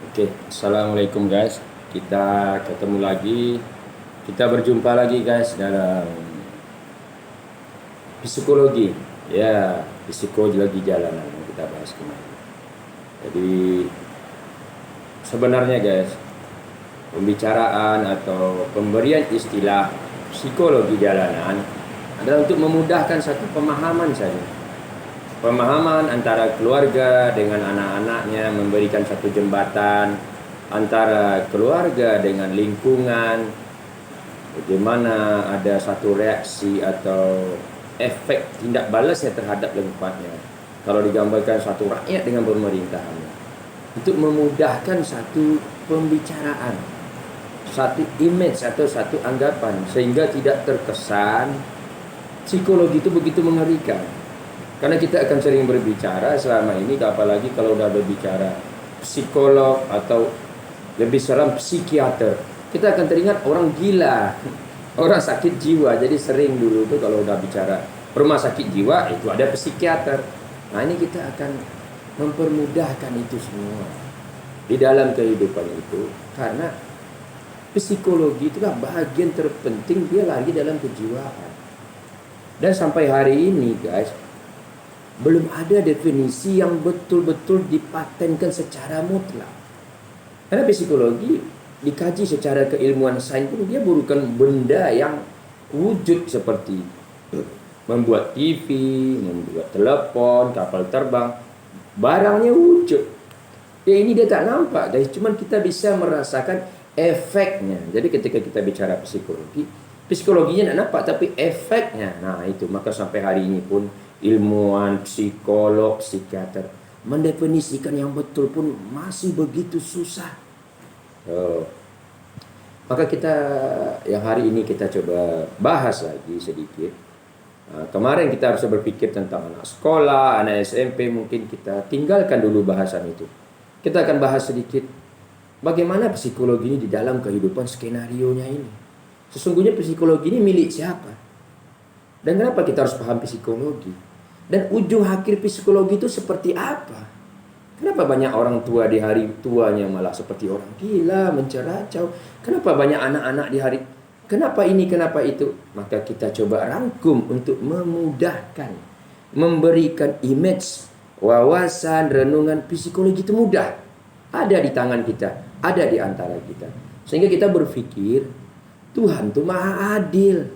Oke, assalamualaikum guys. Kita ketemu lagi, kita berjumpa lagi guys dalam psikologi. Ya, psikologi jalanan yang kita bahas kemarin. Jadi sebenarnya guys, pembicaraan atau pemberian istilah psikologi jalanan adalah untuk memudahkan satu pemahaman saja. Pemahaman antara keluarga dengan anak-anaknya, memberikan satu jembatan antara keluarga dengan lingkungan, bagaimana ada satu reaksi atau efek tindak balasnya terhadap lingkungannya. Kalau digambarkan satu rakyat dengan pemerintahannya, untuk memudahkan satu pembicaraan, satu image atau satu anggapan, sehingga tidak terkesan psikologi itu begitu mengerikan. Karena kita akan sering berbicara selama ini, apalagi kalau udah berbicara psikolog atau lebih seram psikiater, kita akan teringat orang gila, orang sakit jiwa. Jadi sering dulu tuh kalau udah bicara rumah sakit jiwa itu ada psikiater. Nah ini kita akan mempermudahkan itu semua di dalam kehidupan itu, karena psikologi itulah bagian terpenting, dia lagi dalam kejiwaan. Dan sampai hari ini guys, belum ada definisi yang betul-betul dipatenkan secara mutlak. Karena psikologi dikaji secara keilmuan sains pun dia bukan benda yang wujud seperti membuat TV, membuat telepon, kapal terbang. Barangnya wujud. Ya ini dia tak nampak guys, cuman kita bisa merasakan efeknya. Jadi ketika kita bicara psikologi, psikologinya tidak nampak tapi efeknya. Nah itu, maka sampai hari ini pun ilmuwan, psikolog, psikiater mendefinisikan yang betul pun masih begitu susah. Maka kita yang hari ini kita coba bahas lagi sedikit. Kemarin kita harus berpikir tentang anak sekolah, anak SMP, mungkin kita tinggalkan dulu bahasan itu. Kita akan bahas sedikit bagaimana psikologi ini di dalam kehidupan skenario-nya ini. Sesungguhnya psikologi ini milik siapa? Dan kenapa kita harus paham psikologi? Dan ujung akhir psikologi itu seperti apa? Kenapa banyak orang tua di hari tuanya malah seperti orang gila, menceracau? Kenapa banyak anak-anak di hari... Kenapa ini, kenapa itu? Maka kita coba rangkum untuk memudahkan, memberikan image, wawasan, renungan psikologi itu mudah. Ada di tangan kita, ada di antara kita. Sehingga kita berpikir, Tuhan itu maha adil.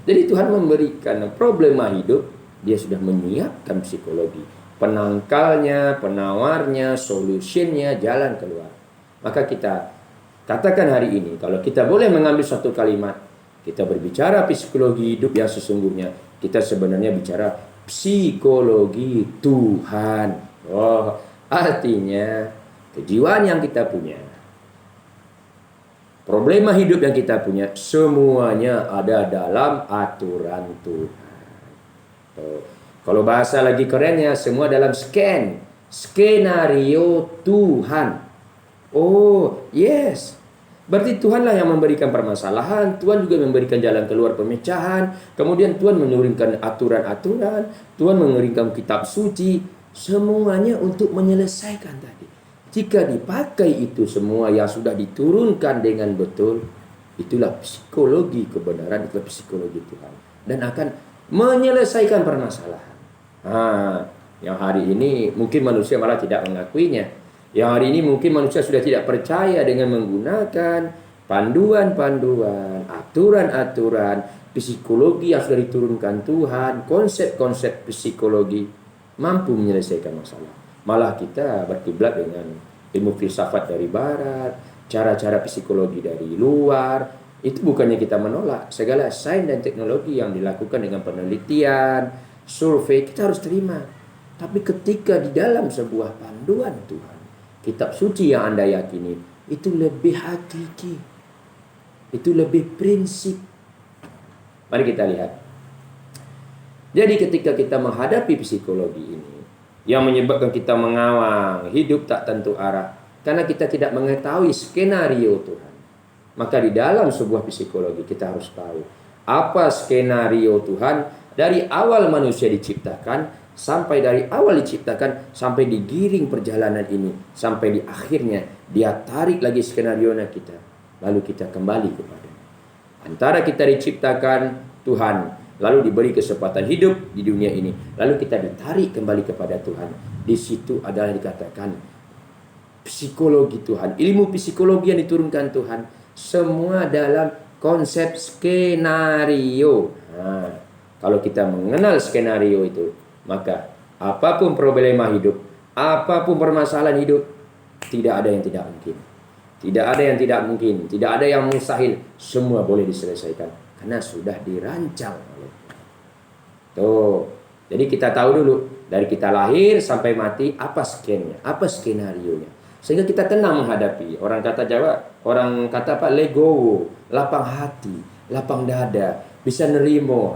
Jadi Tuhan memberikan problema hidup, dia sudah menyiapkan psikologi, penangkalnya, penawarnya, solusinya, jalan keluar. Maka kita katakan hari ini, kalau kita boleh mengambil satu kalimat, kita berbicara psikologi hidup yang sesungguhnya, kita sebenarnya bicara psikologi Tuhan. Oh, artinya kejiwaan yang kita punya, problema hidup yang kita punya, semuanya ada dalam aturan Tuhan. Kalau bahasa lagi kerennya, semua dalam skenario Tuhan. Oh, yes. Berarti Tuhanlah yang memberikan permasalahan, Tuhan juga memberikan jalan keluar pemecahan, kemudian Tuhan menurunkan aturan-aturan, Tuhan mengirimkan kitab suci, semuanya untuk menyelesaikan tadi. Jika dipakai itu semua yang sudah diturunkan dengan betul, itulah psikologi kebenaran, itulah psikologi Tuhan. Dan akan menyelesaikan permasalahan. Yang hari ini mungkin manusia malah tidak mengakuinya. Yang hari ini mungkin manusia sudah tidak percaya dengan menggunakan panduan-panduan, aturan-aturan, psikologi yang sudah diturunkan Tuhan, konsep-konsep psikologi mampu menyelesaikan masalah. Malah kita berkiblat dengan ilmu filsafat dari barat, cara-cara psikologi dari luar. Itu bukannya kita menolak segala sains dan teknologi yang dilakukan dengan penelitian, survei, kita harus terima. Tapi ketika di dalam sebuah panduan Tuhan, kitab suci yang Anda yakini, itu lebih hakiki, itu lebih prinsip. Mari kita lihat. Jadi ketika kita menghadapi psikologi ini, yang menyebabkan kita mengawang, hidup tak tentu arah, karena kita tidak mengetahui skenario Tuhan. Maka di dalam sebuah psikologi kita harus tahu apa skenario Tuhan dari awal manusia diciptakan sampai dari awal diciptakan sampai digiring perjalanan ini, sampai di akhirnya dia tarik lagi skenarionya kita, lalu kita kembali kepada antara kita diciptakan Tuhan, lalu diberi kesempatan hidup di dunia ini, lalu kita ditarik kembali kepada Tuhan. Di situ adalah dikatakan psikologi Tuhan, ilmu psikologi yang diturunkan Tuhan, semua dalam konsep skenario. Nah, kalau kita mengenal skenario itu, maka apapun problema hidup, apapun permasalahan hidup, tidak ada yang tidak mungkin. Tidak ada yang tidak mungkin, tidak ada yang mustahil, semua boleh diselesaikan karena sudah dirancang oleh Tuh. Jadi kita tahu dulu dari kita lahir sampai mati apa skennya, apa skenarionya. Sehingga kita tenang menghadapi. Orang kata Jawa, orang kata apa? Legowo, lapang hati, lapang dada, bisa nerimo.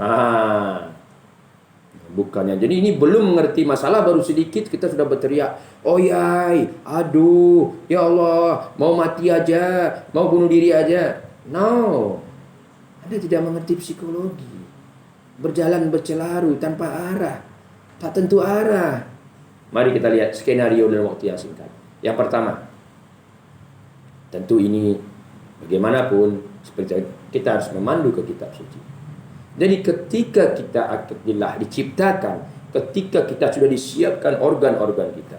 Bukannya. Jadi ini belum mengerti masalah, baru sedikit kita sudah berteriak, oh yai, aduh, ya Allah, mau mati aja, mau bunuh diri aja. No, Anda tidak mengerti psikologi. Berjalan bercelaru tanpa arah, tak tentu arah. Mari kita lihat skenario dalam waktu yang singkat. Yang pertama, tentu ini bagaimanapun seperti kita harus memandu ke kitab suci. Jadi ketika kita akhirnya diciptakan, ketika kita sudah disiapkan organ-organ kita,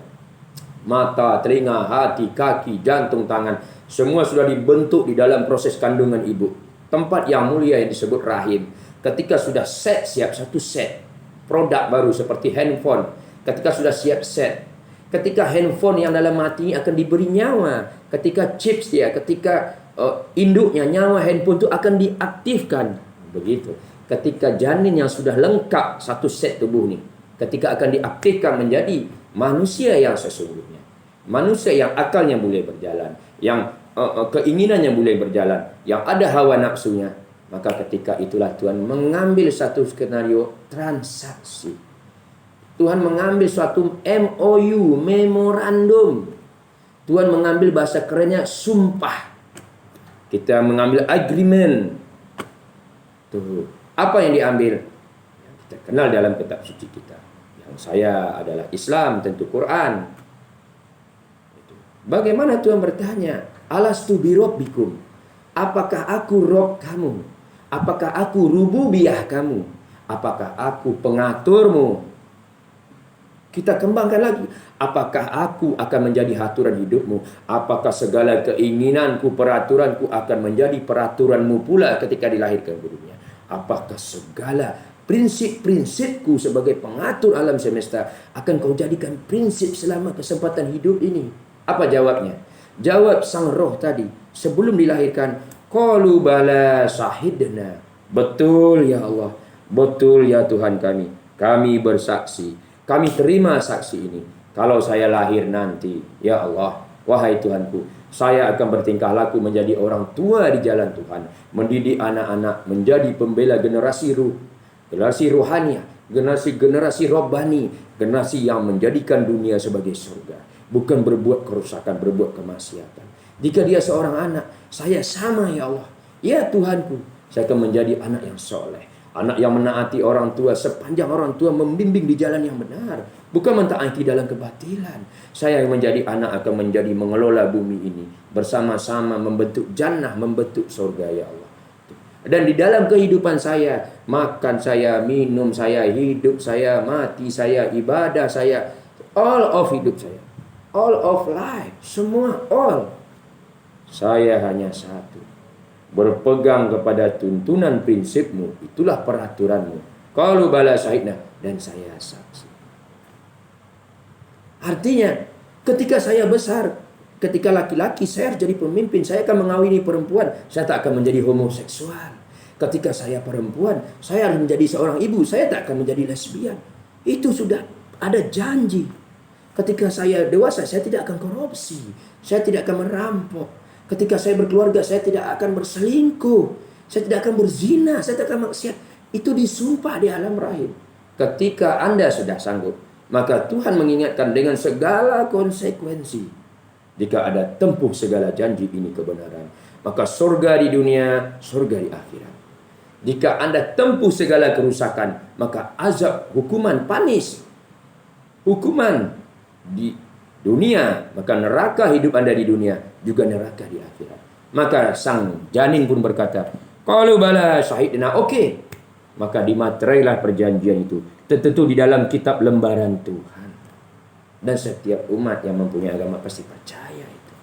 mata, telinga, hati, kaki, jantung, tangan, semua sudah dibentuk di dalam proses kandungan ibu. Tempat yang mulia yang disebut rahim. Ketika sudah siap satu set produk baru seperti handphone, ketika sudah siap set, ketika handphone yang dalam hati akan diberi nyawa, ketika chips dia, ketika induknya, nyawa handphone itu akan diaktifkan. Begitu. Ketika janin yang sudah lengkap satu set tubuh ini, ketika akan diaktifkan menjadi manusia yang sesungguhnya, manusia yang akalnya boleh berjalan, yang keinginannya boleh berjalan, yang ada hawa nafsunya, maka ketika itulah Tuhan mengambil satu skenario transaksi. Tuhan mengambil suatu MOU, memorandum. Tuhan mengambil bahasa kerennya sumpah. Kita mengambil agreement. Tuh. Apa yang diambil? Yang kita kenal dalam kitab suci kita. Yang saya adalah Islam, tentu Quran. Bagaimana Tuhan bertanya? Alastu birabbikum? Apakah aku Rob kamu? Apakah aku rububiyah kamu? Apakah aku pengaturmu? Kita kembangkan lagi. Apakah aku akan menjadi aturan hidupmu? Apakah segala keinginanku, peraturanku akan menjadi peraturanmu pula ketika dilahirkan ke dunia? Apakah segala prinsip-prinsipku sebagai pengatur alam semesta akan kau jadikan prinsip selama kesempatan hidup ini? Apa jawabnya? Jawab sang roh tadi sebelum dilahirkan, qalu bala syahidna. Betul ya Allah, betul ya Tuhan kami bersaksi, kami terima saksi ini. Kalau saya lahir nanti, ya Allah, wahai Tuhanku, saya akan bertingkah laku menjadi orang tua di jalan Tuhan, mendidik anak-anak menjadi pembela generasi ruhaniah, generasi robbani, generasi yang menjadikan dunia sebagai surga, bukan berbuat kerusakan, berbuat kemaksiatan. Jika dia seorang anak, saya sama ya Allah, ya Tuhanku, saya akan menjadi anak yang soleh, anak yang menaati orang tua sepanjang orang tua membimbing di jalan yang benar, bukan mentaati dalam kebatilan. Saya yang menjadi anak akan menjadi mengelola bumi ini bersama-sama, membentuk jannah, membentuk surga ya Allah. Dan di dalam kehidupan saya, makan saya, minum saya, hidup saya, mati saya, ibadah saya, all of hidup saya, all of life, semua all. Saya hanya satu, berpegang kepada tuntunan prinsipmu, itulah peraturanmu. Qalu bala syahidna, dan saya saksi. Artinya, ketika saya besar, ketika laki-laki saya jadi pemimpin, saya akan mengawini perempuan, saya tak akan menjadi homoseksual. Ketika saya perempuan, saya harus menjadi seorang ibu, saya tak akan menjadi lesbian. Itu sudah ada janji. Ketika saya dewasa, saya tidak akan korupsi, saya tidak akan merampok. Ketika saya berkeluarga, saya tidak akan berselingkuh, saya tidak akan berzina, saya tidak akan maksiat. Itu disumpah di alam rahim. Ketika Anda sudah sanggup, maka Tuhan mengingatkan dengan segala konsekuensi. Jika ada tempuh segala janji ini kebenaran, maka surga di dunia, surga di akhirat. Jika Anda tempuh segala kerusakan, maka azab, hukuman, panis hukuman di dunia, maka neraka hidup Anda di dunia, juga neraka di akhirat. Maka sang janin pun berkata, "Qalu bala syahidna." Oke. Maka dimaterailah perjanjian itu. Tentu di dalam kitab lembaran Tuhan. Dan setiap umat yang mempunyai agama pasti percaya itu.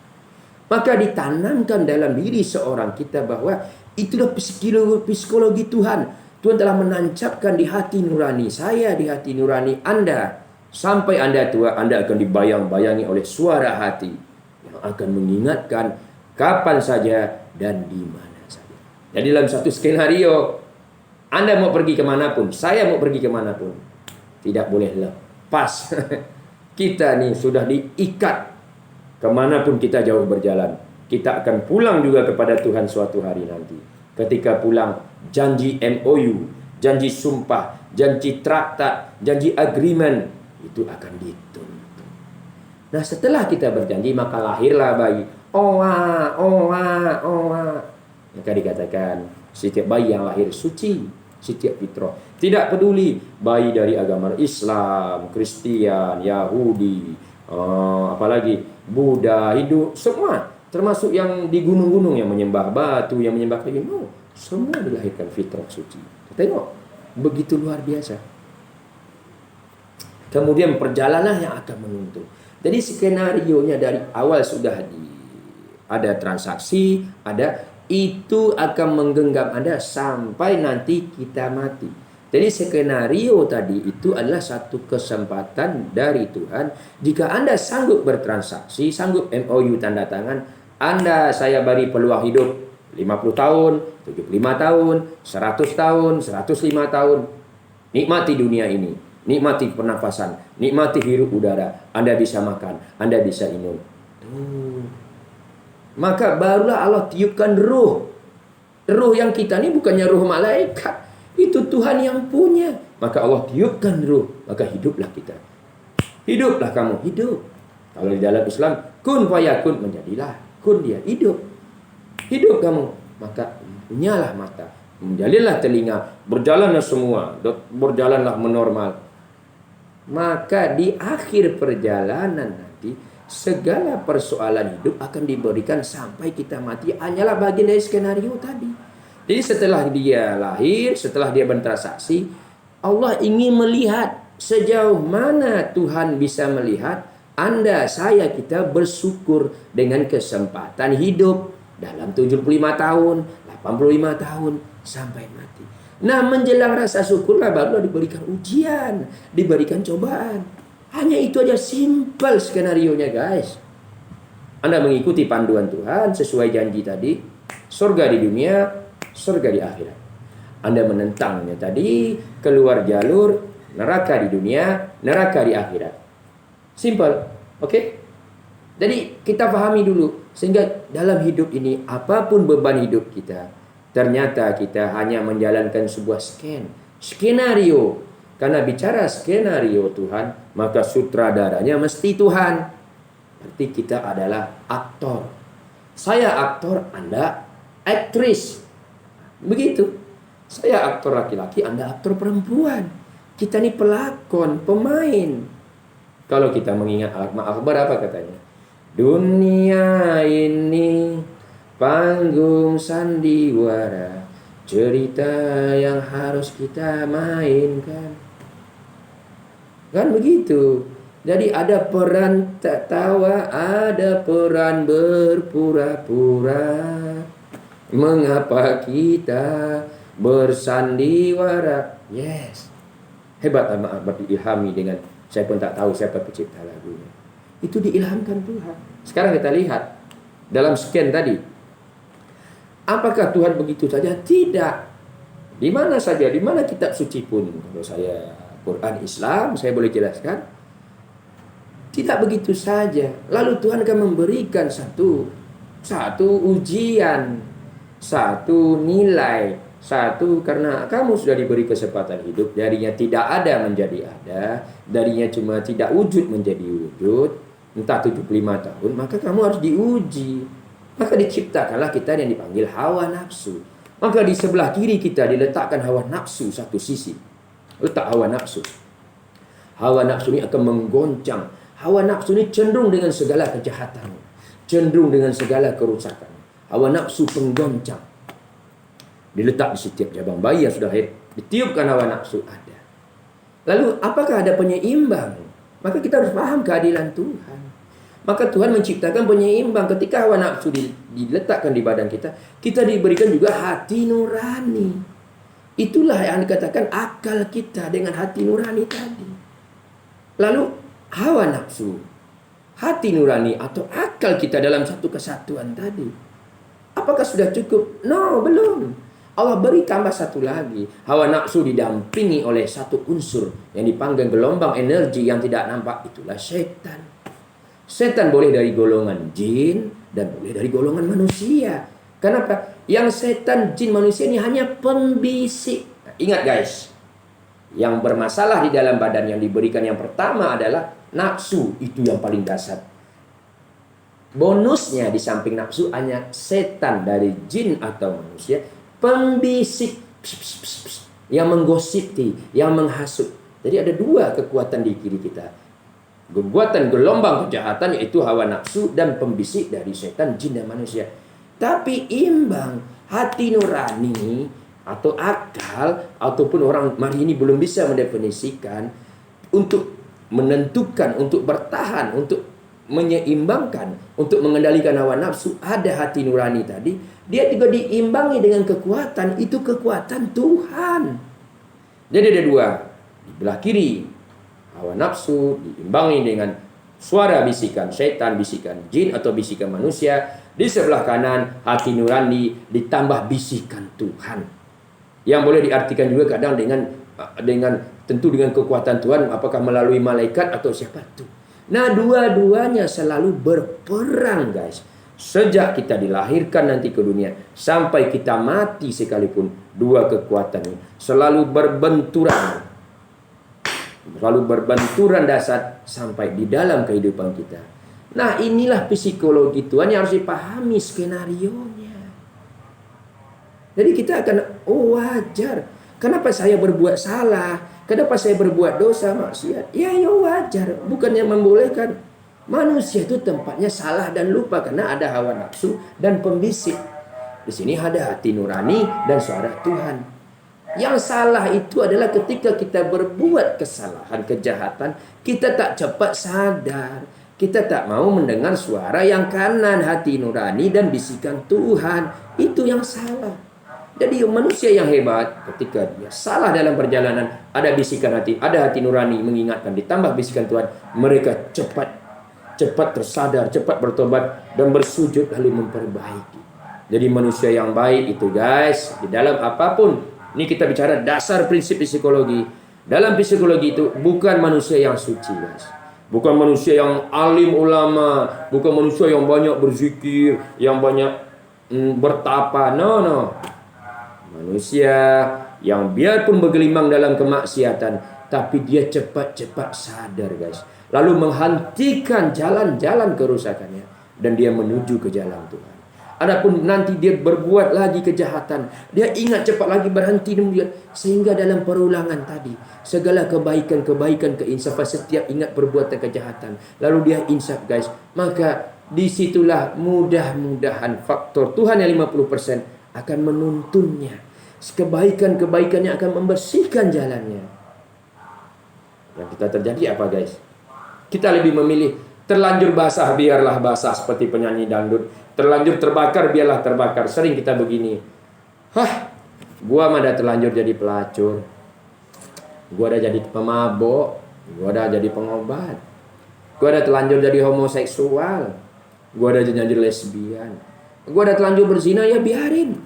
Maka ditanamkan dalam diri seorang kita bahwa itulah psikologi Tuhan. Tuhan telah menancapkan di hati nurani saya, di hati nurani Anda. Sampai Anda tua, Anda akan dibayang-bayangi oleh suara hati yang akan mengingatkan kapan saja dan di mana saja. Jadi dalam satu skenario, Anda mau pergi kemanapun, saya mau pergi kemanapun, tidak boleh lepas. Kita nih sudah diikat kemanapun kita jauh berjalan. Kita akan pulang juga kepada Tuhan suatu hari nanti. Ketika pulang, janji MOU, janji sumpah, janji traktat, janji agreement, itu akan dituntut. Nah, setelah kita berjanji, maka lahirlah bayi. Owa, owa, owa. Maka dikatakan, setiap bayi yang lahir suci, setiap fitrah. Tidak peduli bayi dari agama Islam, Kristen, Yahudi, apalagi Buddha, Hindu, semua. Termasuk yang di gunung-gunung yang menyembah batu, yang menyembah kayu. No, semua dilahirkan fitrah suci. Tengok, begitu luar biasa. Kemudian perjalanan yang akan menuntut. Jadi skenarionya dari awal sudah ada transaksi, ada itu akan menggenggam Anda sampai nanti kita mati. Jadi skenario tadi itu adalah satu kesempatan dari Tuhan. Jika Anda sanggup bertransaksi, sanggup MOU tanda tangan, saya beri peluang hidup 50 tahun, 75 tahun, 100 tahun, 105 tahun. Nikmati dunia ini. Nikmati pernafasan, nikmati hirup udara. Anda bisa makan, Anda bisa minum. Maka barulah Allah tiupkan ruh. Ruh yang kita ini bukannya ruh malaikat. Itu Tuhan yang punya. Maka Allah tiupkan ruh. Maka hiduplah kita. Hiduplah kamu, hidup. Kalau di dalam Islam, kun fayakun, menjadilah. Kun, dia hidup. Hidup kamu. Maka punyalah mata. Menjalinlah telinga. Berjalanlah semua. Berjalanlah menormal. Maka di akhir perjalanan nanti segala persoalan hidup akan diberikan sampai kita mati. Hanyalah bagian dari skenario tadi. Jadi setelah dia lahir, setelah dia bertransaksi, Allah ingin melihat sejauh mana Tuhan bisa melihat Anda, saya, kita bersyukur dengan kesempatan hidup dalam 75 tahun, 85 tahun sampai mati. Nah, menjelang rasa syukurlah baru diberikan ujian, diberikan cobaan. Hanya itu aja, simple skenarionya, guys. Anda mengikuti panduan Tuhan sesuai janji tadi, surga di dunia, surga di akhirat. Anda menentangnya tadi, keluar jalur neraka di dunia, neraka di akhirat. Simple, oke? Jadi kita pahami dulu, sehingga dalam hidup ini apapun beban hidup kita, ternyata kita hanya menjalankan sebuah skenario. Karena bicara skenario Tuhan, maka sutradaranya mesti Tuhan. Berarti kita adalah aktor. Saya aktor, Anda aktris. Begitu. Saya aktor laki-laki, Anda aktor perempuan. Kita ini pelakon, pemain. Kalau kita mengingat Al-Akbar, apa katanya? Dunia ini panggung sandiwara, cerita yang harus kita mainkan. Kan begitu. Jadi ada peran tertawa, ada peran berpura-pura. Mengapa kita bersandiwara? Yes. Hebat Akbar diilhami dengan, saya pun tak tahu siapa pencipta lagunya. Itu diilhamkan Tuhan. Sekarang kita lihat dalam scan tadi. Apakah Tuhan begitu saja? Tidak. Di mana saja, di mana kitab suci pun, kalau saya Quran Islam, saya boleh jelaskan, tidak begitu saja. Lalu Tuhan akan memberikan satu ujian, satu nilai, karena kamu sudah diberi kesempatan hidup, darinya tidak ada menjadi ada, darinya cuma tidak wujud menjadi wujud, entah 75 tahun, maka kamu harus diuji. Maka diciptakanlah kita yang dipanggil hawa nafsu. Maka di sebelah kiri kita diletakkan hawa nafsu satu sisi. Letak hawa nafsu. Hawa nafsu ini akan menggoncang. Hawa nafsu ini cenderung dengan segala kejahatan, cenderung dengan segala kerusakan. Hawa nafsu penggoncang. Diletak di setiap jabang bayi yang sudah haid, ditiupkan hawa nafsu ada. Lalu apakah ada penyeimbang? Maka kita harus paham keadilan Tuhan. Maka Tuhan menciptakan penyeimbang. Ketika hawa nafsu diletakkan di badan kita, kita diberikan juga hati nurani. Itulah yang dikatakan akal kita dengan hati nurani tadi. Lalu hawa nafsu, hati nurani atau akal kita dalam satu kesatuan tadi, apakah sudah cukup? No, belum. Allah beri tambah satu lagi. Hawa nafsu didampingi oleh satu unsur yang dipanggil gelombang energi yang tidak nampak. Itulah setan. Setan boleh dari golongan jin dan boleh dari golongan manusia. Kenapa? Yang setan, jin, manusia ini hanya pembisik. Nah, ingat guys, yang bermasalah di dalam badan yang diberikan yang pertama adalah nafsu. Itu yang paling dasar. Bonusnya di samping nafsu hanya setan dari jin atau manusia, pembisik, yang menggosipi, yang menghasut. Jadi ada dua kekuatan di kiri kita. Kekuatan gelombang kejahatan yaitu hawa nafsu dan pembisik dari setan, jin dan manusia. Tapi imbang hati nurani atau akal, ataupun orang hari ini belum bisa mendefinisikan untuk menentukan, untuk bertahan, untuk menyeimbangkan, untuk mengendalikan hawa nafsu, ada hati nurani tadi. Dia juga diimbangi dengan kekuatan, itu kekuatan Tuhan. Jadi ada dua. Di belah kiri hawa nafsu diimbangi dengan suara bisikan setan, bisikan jin atau bisikan manusia. Di sebelah kanan hati nurani ditambah bisikan Tuhan. Yang boleh diartikan juga kadang dengan tentu dengan kekuatan Tuhan, apakah melalui malaikat atau siapa itu. Nah, dua-duanya selalu berperang, guys. Sejak kita dilahirkan nanti ke dunia sampai kita mati sekalipun, dua kekuatan ini selalu berbenturan. Selalu berbenturan dasar sampai di dalam kehidupan kita. Nah, inilah psikologi Tuhan yang harus dipahami skenarionya. Jadi kita akan, wajar. Kenapa saya berbuat salah? Kenapa saya berbuat dosa, maksiat? Ya wajar. Bukannya membolehkan. Manusia itu tempatnya salah dan lupa karena ada hawa nafsu dan pembisik. Di sini ada hati nurani dan suara Tuhan. Yang salah itu adalah ketika kita berbuat kesalahan, kejahatan, kita tak cepat sadar. Kita tak mau mendengar suara yang kanan, hati nurani dan bisikan Tuhan. Itu yang salah. Jadi manusia yang hebat ketika dia salah dalam perjalanan, ada bisikan hati, ada hati nurani mengingatkan, ditambah bisikan Tuhan, mereka cepat tersadar, cepat bertobat dan bersujud lalu memperbaiki. Jadi manusia yang baik itu, guys, di dalam apapun, ini kita bicara dasar prinsip psikologi. Dalam psikologi itu bukan manusia yang suci, guys. Bukan manusia yang alim ulama, bukan manusia yang banyak berzikir, yang banyak bertapa. No. Manusia yang biarpun bergelimang dalam kemaksiatan, tapi dia cepat-cepat sadar, guys. Lalu menghentikan jalan-jalan kerusakannya dan dia menuju ke jalan Tuhan. Adapun nanti dia berbuat lagi kejahatan, dia ingat cepat lagi berhenti kemudian, sehingga dalam perulangan tadi segala kebaikan keinsafan, setiap ingat perbuatan kejahatan lalu dia insaf, guys, maka disitulah mudah-mudahan faktor Tuhan yang 50% akan menuntunnya. Kebaikan-kebaikannya akan membersihkan jalannya. Yang kita terjadi apa, guys? Kita lebih memilih terlanjur basah, biarlah basah seperti penyanyi dangdut. Terlanjur terbakar, biarlah terbakar. Sering kita begini. Gua mah dah terlanjur jadi pelacur. Gua dah jadi pemabok. Gua dah jadi pengobat. Gua dah terlanjur jadi homoseksual. Gua dah jadi lesbian. Gua dah terlanjur berzina, ya biarin.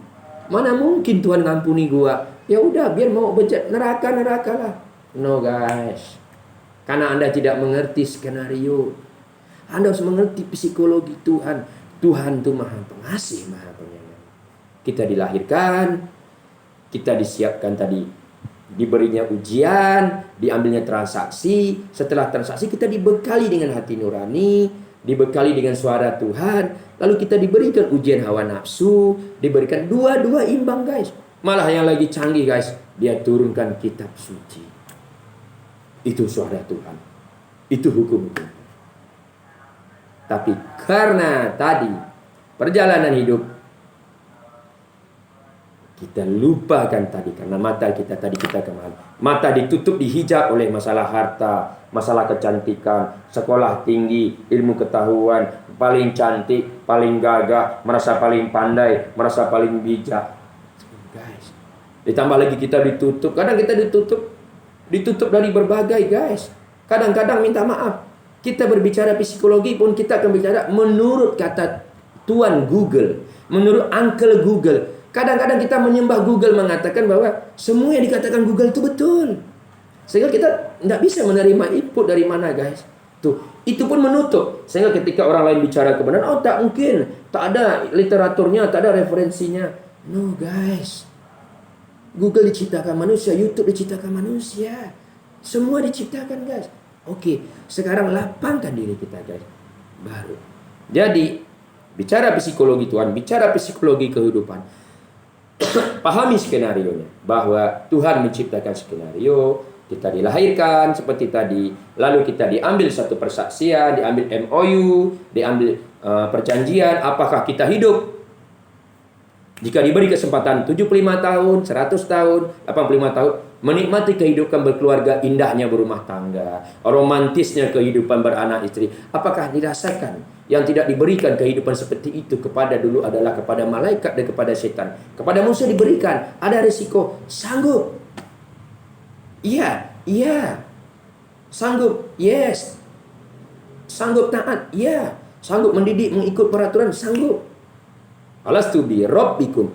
Mana mungkin Tuhan ngampuni gua? Ya udah, biar mau bejat neraka lah. No, guys. Karena Anda tidak mengerti skenario. Anda harus mengerti psikologi Tuhan. Tuhan itu maha pengasih, maha penyayang. Kita dilahirkan, kita disiapkan tadi, diberinya ujian, diambilnya transaksi. Setelah transaksi kita dibekali dengan hati nurani, dibekali dengan suara Tuhan. Lalu kita diberikan ujian hawa nafsu, diberikan dua-dua imbang, guys. Malah yang lagi canggih, guys, dia turunkan kitab suci. Itu suara Tuhan. Itu hukum Tuhan. Tapi karena tadi perjalanan hidup, kita lupakan tadi, karena mata kita tadi kita kemana? Mata ditutup, dihijab oleh masalah harta, masalah kecantikan, sekolah tinggi, ilmu ketahuan, paling cantik, paling gagah, merasa paling pandai, merasa paling bijak. Guys, ditambah lagi kita ditutup. Kadang kita ditutup dari berbagai, guys. Kadang-kadang minta maaf, kita berbicara psikologi pun kita akan bicara menurut kata Tuan Google, menurut Uncle Google. Kadang-kadang kita menyembah Google, mengatakan bahwa semua yang dikatakan Google itu betul. Sehingga kita tidak bisa menerima input dari mana, guys. Tuh, itu pun menutup. Sehingga ketika orang lain bicara kebenaran, oh tak mungkin, tak ada literaturnya, tak ada referensinya. No, guys. Google diciptakan manusia, YouTube diciptakan manusia. Semua diciptakan, guys. Oke, sekarang lapangkan diri kita, guys. Baru. Jadi, bicara psikologi Tuhan, bicara psikologi kehidupan. Pahami skenarionya, bahwa Tuhan menciptakan skenario, kita dilahirkan seperti tadi, lalu kita diambil satu persaksian, diambil MOU, diambil perjanjian, apakah kita hidup. Jika diberi kesempatan 75 tahun, 100 tahun, 85 tahun, menikmati kehidupan berkeluarga, indahnya berumah tangga, romantisnya kehidupan beranak istri, apakah dirasakan? Yang tidak diberikan kehidupan seperti itu kepada dulu adalah kepada malaikat dan kepada setan. Kepada manusia diberikan, ada risiko. Sanggup? Iya. Sanggup? Yes. Sanggup taat? Iya. Sanggup mendidik, mengikut peraturan? Sanggup. Alastu bi rabbikum.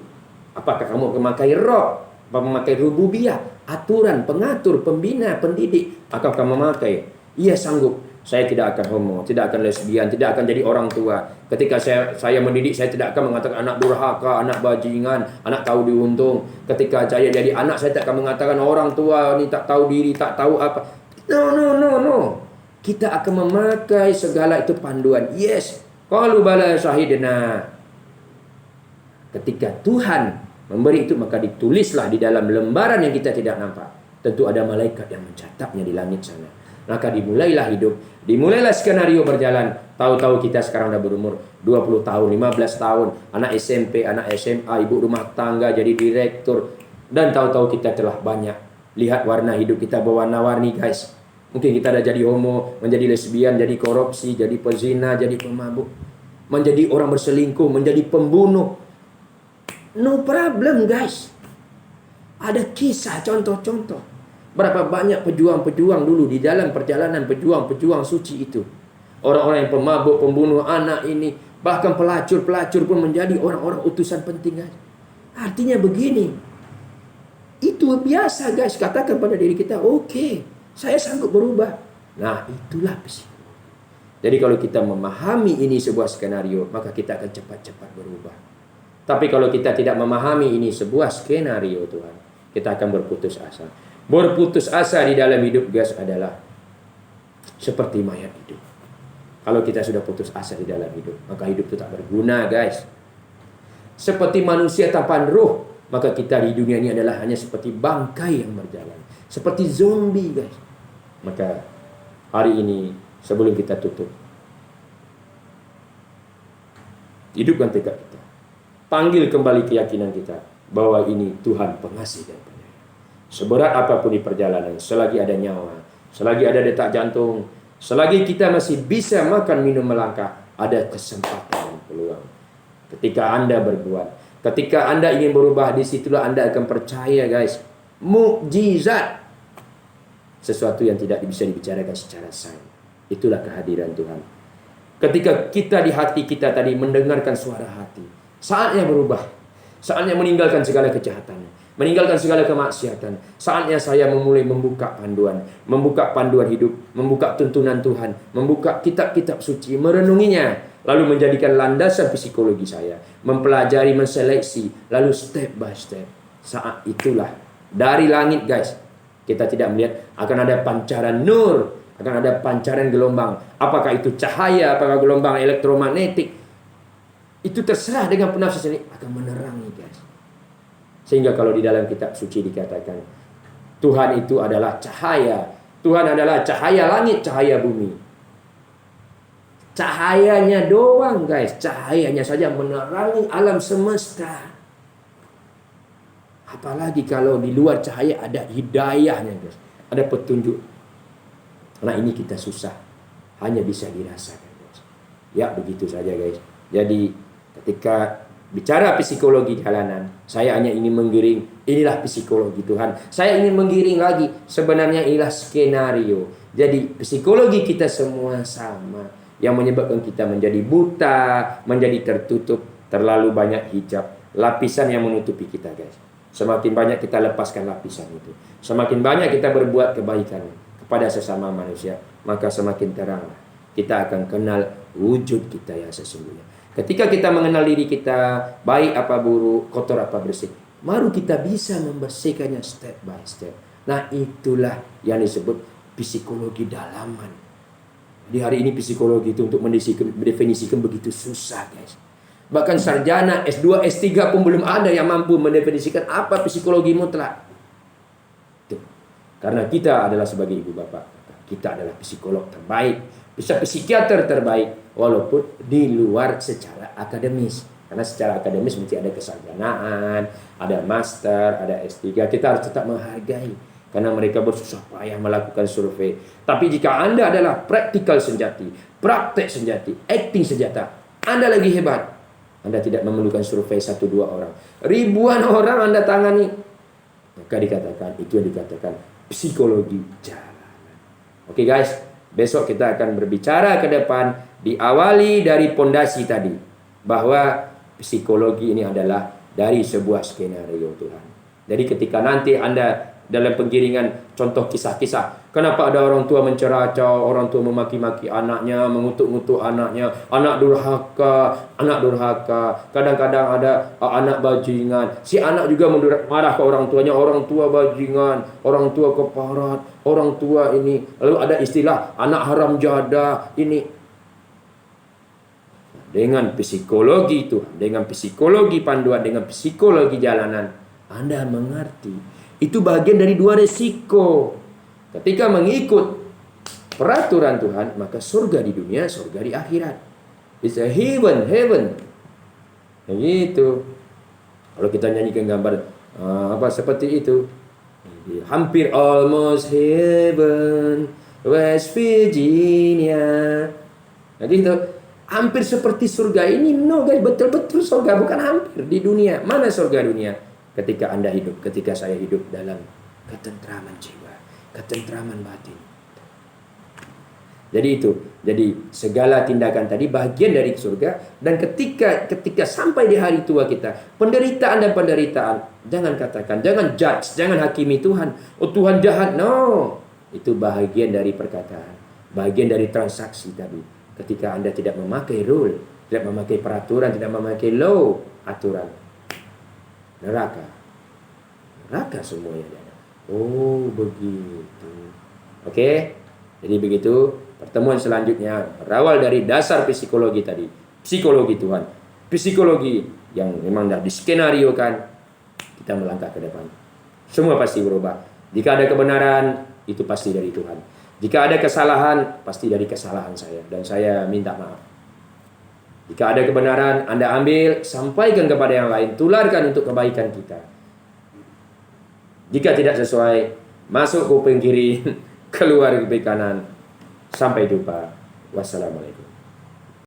Apakah kamu memakai Rob? Memakai rububiyah? Aturan, pengatur, pembina, pendidik? Apakah kamu memakai? Iya, sanggup. Saya tidak akan homo, tidak akan lesbian, tidak akan jadi orang tua. Ketika saya mendidik, saya tidak akan mengatakan anak durhaka, anak bajingan, anak tahu diuntung. Ketika saya jadi anak, saya tidak akan mengatakan orang tua ini tak tahu diri, tak tahu apa. No. Kita akan memakai segala itu panduan. Yes. Qalu bala syahidna. Ketika Tuhan memberi itu, maka ditulislah di dalam lembaran yang kita tidak nampak. Tentu ada malaikat yang mencatatnya di langit sana. Maka dimulailah hidup, dimulailah skenario berjalan. Tahu-tahu kita sekarang udah berumur 20 tahun, 15 tahun, anak SMP, anak SMA, ibu rumah tangga, jadi direktur. Dan tahu-tahu kita telah banyak. Lihat warna hidup kita berwarna-warni, guys. Mungkin kita ada jadi homo, menjadi lesbian, jadi korupsi, jadi pezina, jadi pemabuk, menjadi orang berselingkuh, menjadi pembunuh. No problem, guys. Ada kisah, contoh-contoh. Berapa banyak pejuang-pejuang dulu di dalam perjalanan pejuang-pejuang suci itu. Orang-orang yang pemabuk, pembunuh anak ini, bahkan pelacur-pelacur pun menjadi orang-orang utusan penting, guys. Artinya begini, itu biasa, guys. Katakan pada diri kita, oke, saya sanggup berubah. Nah, itulah psikologi. Jadi kalau kita memahami ini sebuah skenario, maka kita akan cepat-cepat berubah. Tapi kalau kita tidak memahami ini sebuah skenario Tuhan, kita akan berputus asa. Berputus asa di dalam hidup, guys, adalah seperti mayat hidup. Kalau kita sudah putus asa di dalam hidup, maka hidup itu tak berguna, guys. Seperti manusia tanpa ruh, maka kita di dunia ini adalah hanya seperti bangkai yang berjalan, seperti zombie, guys. Maka hari ini sebelum kita tutup, hidupkan tekad kita, panggil kembali keyakinan kita bahwa ini Tuhan pengasih dan penyayang. Seberat apapun di perjalanan, selagi ada nyawa, selagi ada detak jantung, selagi kita masih bisa makan, minum, melangkah, ada kesempatan dan peluang. Ketika Anda berbuat, ketika Anda ingin berubah, disitulah Anda akan percaya, guys, mukjizat, sesuatu yang tidak bisa dibicarakan secara sains. Itulah kehadiran Tuhan. Ketika kita di hati kita tadi mendengarkan suara hati, saatnya berubah, saatnya meninggalkan segala kejahatan, meninggalkan segala kemaksiatan. Saatnya saya memulai membuka panduan hidup, membuka tuntunan Tuhan, membuka kitab-kitab suci, merenunginya, lalu menjadikan landasan psikologi saya, mempelajari, menseleksi, lalu step by step. Saat itulah dari langit, guys, kita tidak melihat akan ada pancaran nur, akan ada pancaran gelombang. Apakah itu cahaya, apakah gelombang elektromagnetik, itu terserah dengan penafsiran ini, akan menerangi, guys. Sehingga kalau di dalam kitab suci dikatakan Tuhan itu adalah cahaya Tuhan adalah cahaya langit, cahaya bumi. Cahayanya doang guys, cahayanya saja menerangi alam semesta. Apalagi kalau di luar cahaya ada hidayahnya guys, ada petunjuk. Nah ini kita susah, hanya bisa dirasakan guys. Ya begitu saja guys. Jadi ketika bicara psikologi jalanan, saya hanya ingin menggiring, inilah psikologi Tuhan. Saya ingin menggiring lagi, sebenarnya inilah skenario. Jadi psikologi kita semua sama, yang menyebabkan kita menjadi buta, menjadi tertutup, terlalu banyak hijab, lapisan yang menutupi kita guys. Semakin banyak kita lepaskan lapisan itu, semakin banyak kita berbuat kebaikan kepada sesama manusia, maka semakin terang kita akan kenal wujud kita yang sesungguhnya. Ketika kita mengenal diri kita, baik apa buruk, kotor apa bersih, baru kita bisa membersihkannya step by step. Nah itulah yang disebut psikologi dalaman. Di hari ini psikologi itu untuk mendefinisikan begitu susah guys. Bahkan sarjana S2, S3 pun belum ada yang mampu mendefinisikan apa psikologi mutlak. Tuh. Karena kita adalah sebagai ibu bapak, kita adalah psikolog terbaik, bisa psikiater terbaik, walaupun di luar secara akademis. Karena secara akademis mesti ada kesarjanaan, ada master, ada S3. Kita harus tetap menghargai, karena mereka bersusah payah melakukan survei. Tapi jika Anda adalah praktikal sejati, praktek sejati, acting senjata, Anda lagi hebat. Anda tidak memerlukan survei 1-2 orang, ribuan orang Anda tangani. Maka dikatakan, itu yang dikatakan psikologi jalanan. Oke guys, besok kita akan berbicara ke depan, diawali dari pondasi tadi, bahwa psikologi ini adalah dari sebuah skenario Tuhan. Jadi ketika nanti Anda dalam penggiringan contoh kisah-kisah, kenapa ada orang tua menceracau, orang tua memaki-maki anaknya, mengutuk-ngutuk anaknya, anak durhaka, kadang-kadang ada anak bajingan, si anak juga marah ke orang tuanya, orang tua bajingan, orang tua keparat, orang tua ini, lalu ada istilah anak haram jadah ini. Dengan psikologi itu, dengan psikologi panduan, dengan psikologi jalanan, Anda mengerti itu bagian dari 2 resiko. Ketika mengikut peraturan Tuhan, maka surga di dunia, surga di akhirat. It's a heaven. Begitu. Kalau kita nyanyikan gambar seperti itu, hampir almost heaven, West Virginia. Jadi itu hampir seperti surga ini. No guys, betul-betul surga, bukan hampir di dunia. Mana surga dunia? Ketika Anda hidup, ketika saya hidup dalam ketentraman jiwa, ketentraman batin. Jadi itu, jadi segala tindakan tadi bagian dari surga. Dan ketika sampai di hari tua kita, penderitaan dan penderitaan, jangan katakan, jangan judge, jangan hakimi Tuhan. Oh Tuhan jahat, no. Itu bagian dari perkataan, bagian dari transaksi tadi. Ketika Anda tidak memakai rule, tidak memakai peraturan, tidak memakai law, aturan, neraka semuanya. Oh begitu. Oke. Jadi begitu. Pertemuan selanjutnya berawal dari dasar psikologi tadi, psikologi Tuhan, psikologi yang memang sudah diskenariokan. Kita melangkah ke depan, semua pasti berubah. Jika ada kebenaran, itu pasti dari Tuhan. Jika ada kesalahan, pasti dari kesalahan saya, dan saya minta maaf. Jika ada kebenaran, Anda ambil, sampaikan kepada yang lain, tularkan untuk kebaikan kita. Jika tidak sesuai, masuk kuping kiri, keluar kuping kanan. Sampai jumpa. Wassalamualaikum.